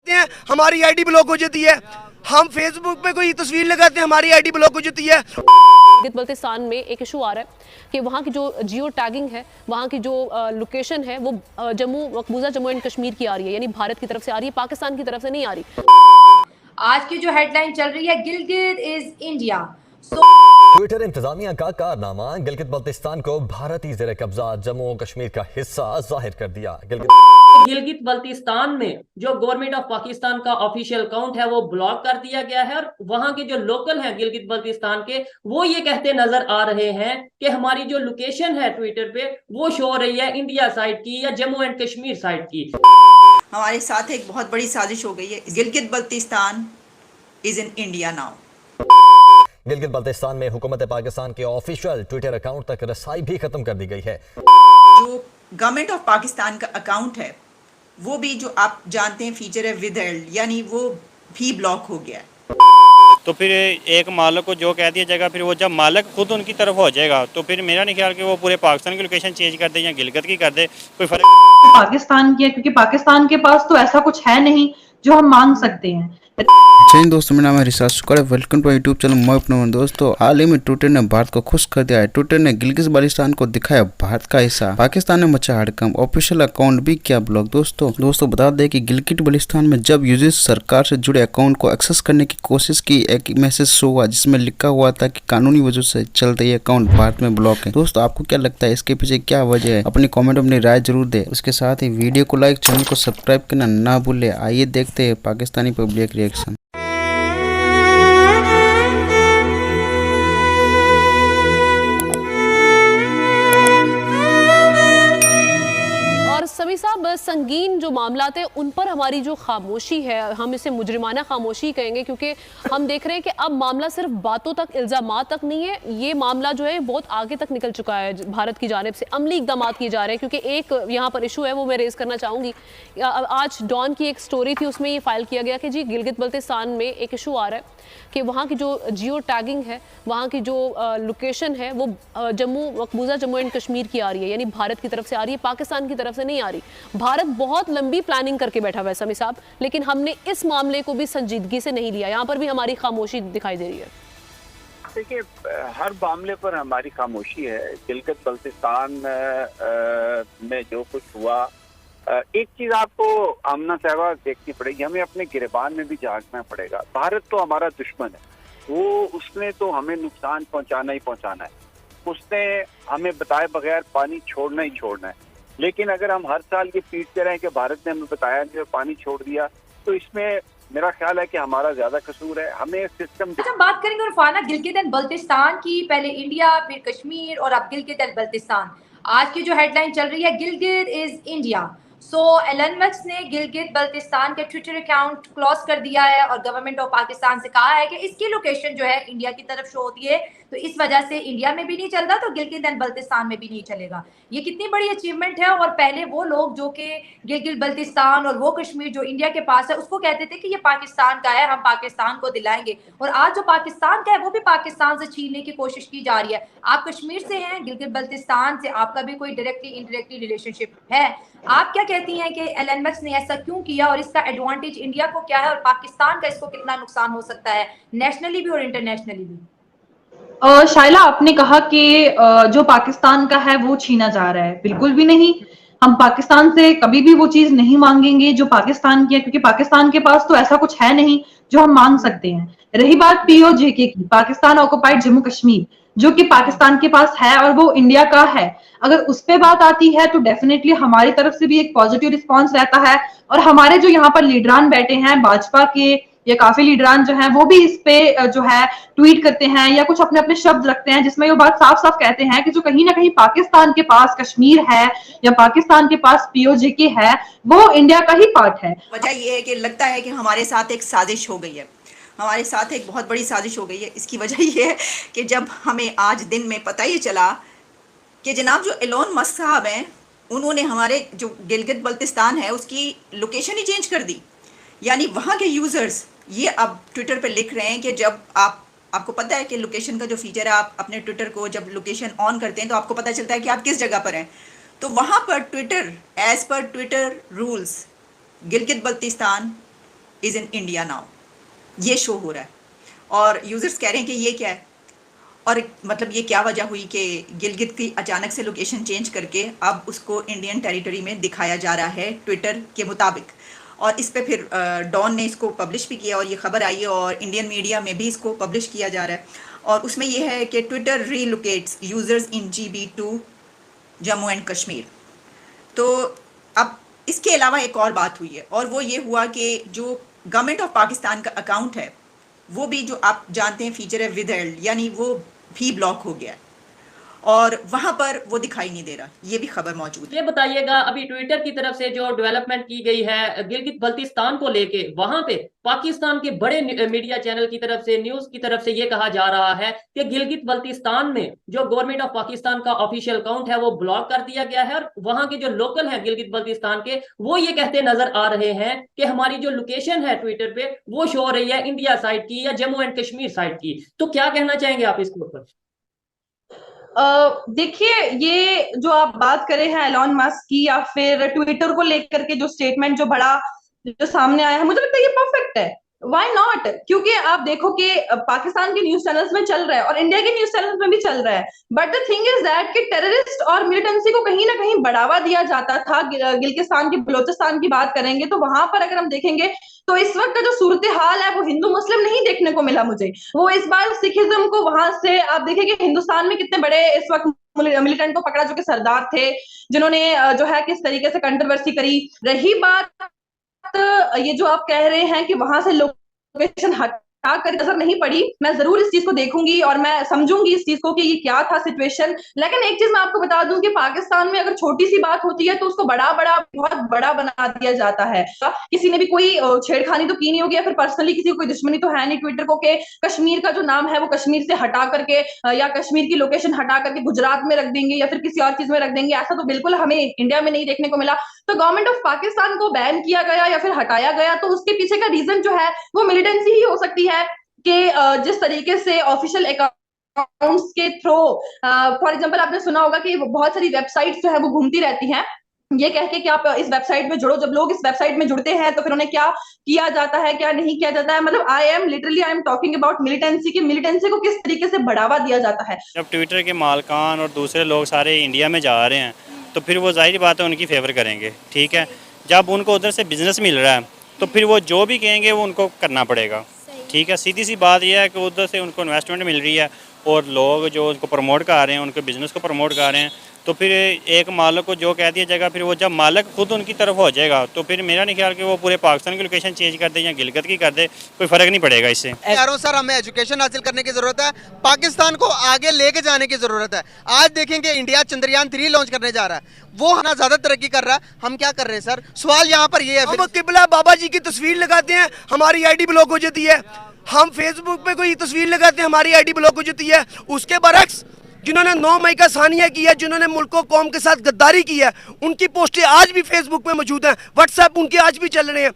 हैं हमारी ID block हो जाती है। हम फेसबुक पे कोई तस्वीर लगाते हैं हमारी आईडी ब्लॉक हो जाती है। गिलगित बल्तिस्तान में एक इशू आ रहा है कि वहाँ की जो जियो टैगिंग है, वहाँ की जो लोकेशन है वो मकबूजा जम्मू एंड कश्मीर की आ रही है, यानी भारत की तरफ से आ रही है, पाकिस्तान की तरफ से नहीं आ रही। आज की जो हेडलाइन चल रही है, गिलगित इज इंडिया। ट्विटर इंतजामिया का कारनामा, गिलगित बल्तिस्तान को भारतीय ज़ेर कब्जा जम्मू और कश्मीर का हिस्सा जाहिर कर दिया। गिलगित बल्तिस्तान में जो गवर्नमेंट ऑफ पाकिस्तान का ऑफिशियल अकाउंट है वो ब्लॉक कर दिया गया है, और वहां के जो लोकल हैं गिलगित बल्तिस्तान के, वो ये कहते नजर आ रहे हैं कि हमारी जो लोकेशन है ट्विटर पे वो शो हो रही है इंडिया साइड की या जम्मू एंड कश्मीर साइड की। हमारे साथ एक बहुत बड़ी साजिश हो गई है। Gilgit Baltistan is in India now. Gilgit Baltistan में हुकूमत पाकिस्तान के ऑफिशियल ट्विटर अकाउंट तक रसाई भी खत्म कर दी गई है। जो गवर्नमेंट ऑफ पाकिस्तान का अकाउंट है वो भी, जो आप जानते हैं फीचर है विदहेल्ड, यानी वो भी ब्लॉक हो गया है। तो फिर एक मालिक को जो कह दिया जाएगा, फिर वो जब मालिक खुद उनकी तरफ हो जाएगा तो फिर मेरा नहीं ख्याल कि वो पूरे पाकिस्तान की लोकेशन चेंज कर दे या गिलगित की कर दे, कोई फर्क पाकिस्तान की है, क्योंकि पाकिस्तान के पास तो ऐसा कुछ है नहीं जो हम मांग सकते हैं। जय दोस्तों, मेरा नाम है रिसाज शुक्र है। वेलकम टू यूट्यूब चैनल मैं अपना दोस्तों। हाल ही में ट्विटर ने भारत को खुश कर दिया है। ट्विटर ने गिलगित बल्तिस्तान को दिखाया भारत का हिस्सा, पाकिस्तान ने मचा हड़कंप, ऑफिशियल अकाउंट भी किया ब्लॉक। दोस्तों बता दें कि गिलगित बल्तिस्तान में जब यूजर्स सरकार से जुड़े अकाउंट को एक्सेस करने की कोशिश की, एक मैसेज शो हुआ जिसमें लिखा हुआ था कि कानूनी वजह से चलते ये अकाउंट भारत में ब्लॉक है। दोस्तों आपको क्या लगता है, इसके पीछे क्या वजह है? अपनी कॉमेंट अपनी राय जरूर दे। उसके साथ ही वीडियो को लाइक, चैनल को सब्सक्राइब करना ना भूले। आइए देखते हैं पाकिस्तानी पब्लिक रिएक्शन। समी साहब, संगीन जो मामला थे उन पर हमारी जो खामोशी है, हम इसे मुजरिमाना खामोशी कहेंगे, क्योंकि हम देख रहे हैं कि अब मामला सिर्फ बातों तक, इल्जामात तक नहीं है, ये मामला जो है बहुत आगे तक निकल चुका है। भारत की जानिब से अमली इकदाम किए जा रहे हैं, क्योंकि एक यहाँ पर इशू है वो मैं रेज करना चाहूँगी। आज डॉन की एक स्टोरी थी, उसमें ये फाइल किया गया कि जी गिलगित बल्तिस्तान में एक इशू आ रहा है कि वहाँ की जो जियो टैगिंग है, वहाँ की जो लोकेशन है वो मकबूजा जम्मू एंड कश्मीर की आ रही है, यानी भारत की तरफ से आ रही है, पाकिस्तान की तरफ से नहीं आ रही। भारत बहुत लंबी प्लानिंग करके बैठा हुआ है समी साहब, लेकिन हमने इस मामले को भी संजीदगी से नहीं लिया। यहाँ पर भी हमारी खामोशी दिखाई दे रही है। देखिए, हर मामले पर हमारी खामोशी है। गिलगित बल्तिस्तान में जो कुछ हुआ, एक चीज आपको आमना साहबा देखनी पड़ेगी, हमें अपने गिरबान में भी झांकना पड़ेगा। भारत तो हमारा दुश्मन है, वो उसने तो हमें नुकसान पहुंचाना ही पहुंचाना है। उसने हमें बताए बगैर पानी छोड़ना ही छोड़ना है। लेकिन अगर हम हर साल ये पीटते रहे कि भारत ने हमें बताया नहीं, पानी छोड़ दिया, तो इसमें मेरा ख्याल है कि हमारा ज्यादा कसूर है। हमें सिस्टम। अच्छा, बात करेंगे उर्फाना गिलगित एंड बल्तिस्तान की, पहले इंडिया फिर कश्मीर और अब गिलगित एंड बल्तिस्तान। आज की जो हेडलाइन चल रही है, Gilgit is India. Elon Musk ने गिलगित बल्तिस्तान के ट्विटर अकाउंट क्लोज कर दिया है और गवर्नमेंट ऑफ पाकिस्तान से कहा है कि इसकी लोकेशन जो है इंडिया की तरफ शो होती है, तो इस वजह से इंडिया में भी नहीं चल रहा, तो गिलगित एंड बल्तिस्तान में भी नहीं चलेगा। ये कितनी बड़ी अचीवमेंट है। और पहले वो लोग जो कि गिलगित बल्तिस्तान और वो कश्मीर जो इंडिया के पास है उसको कहते थे कि ये पाकिस्तान का है, हम पाकिस्तान को दिलाएंगे, और आज जो पाकिस्तान का है वो भी पाकिस्तान से छीनने की कोशिश की जा रही है। आप कश्मीर से हैं, गिलगित बल्तिस्तान से आपका भी कोई डायरेक्टली इनडायरेक्टली रिलेशनशिप है। आप क्या कहती हैं कि एलन मस्क ने ऐसा क्यों किया और इसका एडवांटेज इंडिया को क्या है और पाकिस्तान का इसको कितना नुकसान हो सकता है, नेशनली भी और इंटरनेशनली भी? शाइला, आपने कहा कि जो पाकिस्तान का है वो छीना जा रहा है। बिल्कुल भी नहीं, हम पाकिस्तान से कभी भी वो चीज नहीं मांगेंगे जो पाकिस्तान की है, क्योंकि पाकिस्तान के पास तो ऐसा कुछ है नहीं जो हम मांग सकते हैं। रही बात पीओजेके की, पाकिस्तान ऑक्युपाइड जम्मू कश्मीर, जो कि पाकिस्तान के पास है और वो इंडिया का है, अगर उस पे बात आती है तो डेफिनेटली हमारी तरफ से भी एक पॉजिटिव रिस्पॉन्स रहता है। और हमारे जो यहाँ पर लीडरान बैठे हैं भाजपा के, या काफी लीडरान जो हैं वो भी इस पे जो है ट्वीट करते हैं या कुछ अपने अपने शब्द रखते हैं, जिसमें वो बात साफ साफ कहते हैं कि जो कहीं ना कहीं पाकिस्तान के पास कश्मीर है या पाकिस्तान के पास पीओजेके है, वो इंडिया का ही पार्ट है। वजह ये है कि लगता है कि हमारे साथ एक साजिश हो गई है, हमारे साथ एक बहुत बड़ी साजिश हो गई है। इसकी वजह ये है कि जब हमें आज दिन में पता ये चला कि जनाब जो एलोन मस्क साहब हैं, उन्होंने हमारे जो गिलगित बल्तिस्तान है उसकी लोकेशन ही चेंज कर दी। यानी वहाँ के यूज़र्स ये अब ट्विटर पे लिख रहे हैं कि जब आपको पता है कि लोकेशन का जो फीचर है, आप अपने ट्विटर को जब लोकेशन ऑन करते हैं तो आपको पता चलता है कि आप किस जगह पर हैं। तो वहाँ पर Twitter, as per Twitter rules, Gilgit Baltistan is in India now, ये शो हो रहा है और यूज़र्स कह रहे हैं कि ये क्या है और मतलब ये क्या वजह हुई कि गिलगित की अचानक से लोकेशन चेंज करके अब उसको इंडियन टेरिटरी में दिखाया जा रहा है ट्विटर के मुताबिक। और इस पे फिर डॉन ने इसको पब्लिश भी किया और ये खबर आई है और इंडियन मीडिया में भी इसको पब्लिश किया जा रहा है और उसमें ये है कि Twitter relocates users in GB to Jammu and Kashmir. तो अब इसके अलावा एक और बात हुई है और वो ये हुआ कि जो गवर्नमेंट ऑफ पाकिस्तान का अकाउंट है वो भी, जो आप जानते हैं फीचर है विदहेल्ड, यानी वो भी ब्लॉक हो गया है और वहां पर वो दिखाई नहीं दे रहा। ये भी खबर मौजूद है। ये बताइएगा, अभी ट्विटर की तरफ से जो डेवलपमेंट की गई है गिलगित बल्तिस्तान को लेके, वहां पे पाकिस्तान के बड़े मीडिया चैनल की तरफ से, न्यूज की तरफ से ये कहा जा रहा है कि गिलगित बल्तिस्तान में जो गवर्नमेंट ऑफ पाकिस्तान का ऑफिशियल अकाउंट है वो ब्लॉक कर दिया गया है और वहां के जो लोकल हैं गिलगित बल्तिस्तान के, वो ये कहते नजर आ रहे हैं कि हमारी जो लोकेशन है ट्विटर पे वो शो हो रही है इंडिया साइड की या जम्मू एंड कश्मीर साइड की। तो क्या कहना चाहेंगे आप इसके ऊपर? देखिए, ये जो आप बात करे हैं एलॉन मस्क की या फिर ट्विटर को लेकर के जो स्टेटमेंट जो बड़ा जो सामने आया है, मुझे लगता है ये परफेक्ट है। Why not? क्योंकि आप देखो कि पाकिस्तान के न्यूज चैनल्स में चल रहा है और इंडिया के न्यूज चैनल्स में भी चल रहा है, but the thing is that कि टेररिस्ट और मिलिटेंसी को कहीं ना कहीं बढ़ावा दिया जाता था। गिलगिस्तान की, बलोचिस्तान की बात करेंगे तो वहां पर अगर हम देखेंगे तो इस वक्त का जो सूरत हाल है वो हिंदू मुस्लिम नहीं देखने को मिला मुझे। वो इस बार सिखिज्म को वहां से आप देखेंगे हिंदुस्तान में कितने बड़े इस वक्त मिलिटेंट को पकड़ा जो कि सरदार थे, जिन्होंने जो है किस तरीके से कंट्रोवर्सी करी। रही बात ये जो आप कह रहे हैं कि वहां से लोकेशन हटा कर नजर नहीं पड़ी, मैं जरूर इस चीज को देखूंगी और मैं समझूंगी इस चीज को कि ये क्या था सिचुएशन। लेकिन एक चीज मैं आपको बता दूं कि पाकिस्तान में अगर छोटी सी बात होती है तो उसको बहुत बड़ा बना दिया जाता है। किसी ने भी कोई छेड़खानी तो की नहीं होगी या फिर पर्सनली किसी को कोई दुश्मनी तो है नहीं ट्विटर को कि कश्मीर का जो नाम है वो कश्मीर से हटा करके या कश्मीर की लोकेशन हटा करके गुजरात में रख देंगे या फिर किसी और चीज में रख देंगे। ऐसा तो बिल्कुल हमें इंडिया में नहीं देखने को मिला। तो गवर्नमेंट ऑफ पाकिस्तान को बैन किया गया या फिर हटाया गया तो उसके पीछे का रीजन जो है वो मिलिटेंसी ही हो सकती है कि जिस तरीके से ऑफिशियल अकाउंट्स के थ्रू, फॉर एग्जांपल आपने सुना होगा कि बहुत सारी वेबसाइट्स जो है वो घूमती रहती हैं ये कह के कि आप इस वेबसाइट में जुड़ो। जब लोग इस वेबसाइट में जुड़ते हैं तो फिर उन्हें क्या किया जाता है, क्या नहीं किया जाता है। मतलब I am talking about militancy, की मिलिटेंसी को किस तरीके से बढ़ावा दिया जाता है। जब ट्विटर के मालकान और दूसरे लोग सारे इंडिया में जा रहे हैं तो फिर वो जाहिर बात है उनकी फेवर करेंगे, ठीक है। जब उनको उधर से बिजनेस मिल रहा है तो फिर वो जो भी कहेंगे वो उनको करना पड़ेगा, ठीक है। सीधी सी बात यह है कि उधर से उनको इन्वेस्टमेंट मिल रही है और लोग जो उनको प्रमोट कर रहे हैं, उनके बिज़नेस को प्रमोट कर रहे हैं, तो फिर एक मालिक को जो कह दिया जाएगा, फिर वो जब मालिक खुद उनकी तरफ हो जाएगा तो फिर मेरा नहीं ख्याल कि वो पूरे पाकिस्तान की लोकेशन चेंज कर दे या गिलगित की कर दे, कोई फ़र्क नहीं पड़ेगा इससे। यारों सर, हमें एजुकेशन हासिल करने की ज़रूरत है, पाकिस्तान को आगे लेके जाने की ज़रूरत है। आज देखेंगे इंडिया चंद्रयान 3 लॉन्च करने जा रहा है, वो हमें ज़्यादा तरक्की कर रहा है, हम क्या कर रहे हैं सर? सवाल यहाँ पर ये है, हम किबला बाबा जी की तस्वीर लगाते हैं, हमारी ID ब्लॉक हो जाती है। हम फेसबुक पे कोई तस्वीर लगाते हैं, हमारी ID ब्लॉक हो जाती है। उसके बरक्स जिन्होंने 9 मई का सानिया किया, जिन्होंने मुल्क और कौम के साथ गद्दारी की है, उनकी पोस्टें आज भी फेसबुक पे मौजूद हैं, व्हाट्सएप उनके आज भी चल रहे हैं।